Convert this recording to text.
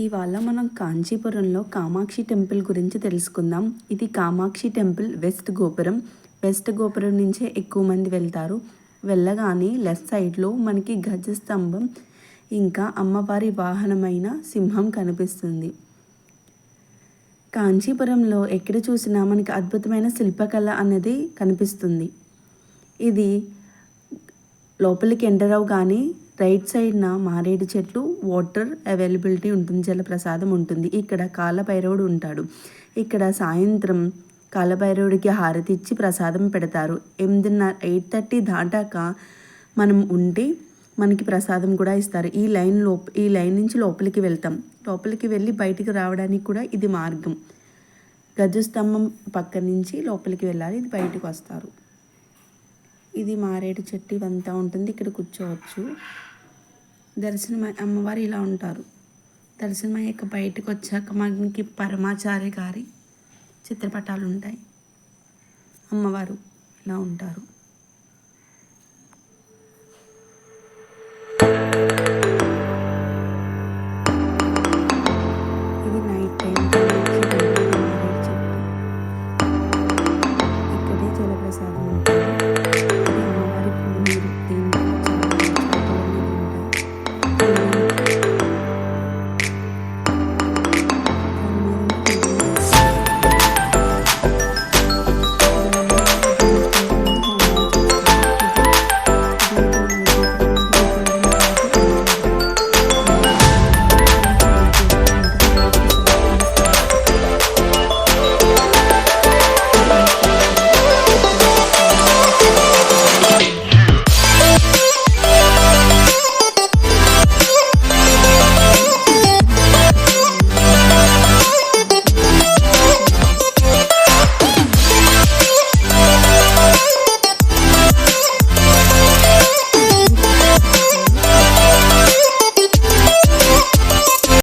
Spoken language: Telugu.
ఇవాళ మనం కాంచీపురంలో కామాక్షి టెంపుల్ గురించి తెలుసుకుందాం. ఇది కామాక్షి టెంపుల్ వెస్ట్ గోపురం నుంచే ఎక్కువ మంది వెళ్తారు. వెళ్ళగానే లెఫ్ట్ సైడ్లో మనకి గజస్తంభం ఇంకా అమ్మవారి వాహనమైన సింహం కనిపిస్తుంది. కాంచీపురంలో ఎక్కడ చూసినా మనకి అద్భుతమైన శిల్పకళ అనేది కనిపిస్తుంది. ఇది లోపలికి ఎంటర్ అవగానే రైట్ సైడ్న మారేడు చెట్లు, వాటర్ అవైలబిలిటీ ఉంటుంది, జలప్రసాదం ఉంటుంది. ఇక్కడ కాలభైరవుడు ఉంటాడు. ఇక్కడ సాయంత్రం కాలభైరవుడికి హారతి ఇచ్చి ప్రసాదం పెడతారు. 8:30 దాటాక మనం ఉంటే మనకి ప్రసాదం కూడా ఇస్తారు. ఈ లైన్ నుంచి లోపలికి వెళ్తాం. లోపలికి వెళ్ళి బయటికి రావడానికి కూడా ఇది మార్గం. గజస్తంభం పక్క నుంచి లోపలికి వెళ్ళాలి, ఇది బయటకు వస్తారు. ఇది మారేడు చెట్టు ఇవంతా ఉంటుంది. ఇక్కడ కూర్చోవచ్చు. దర్శనం అమ్మవారు ఇలా ఉంటారు. దర్శనం అయ్యాక బయటకు వచ్చాక మనకి పరమాచార్య గారి చిత్రపటాలు ఉంటాయి. అమ్మవారు ఇలా ఉంటారు. ఇది నైట్ టైం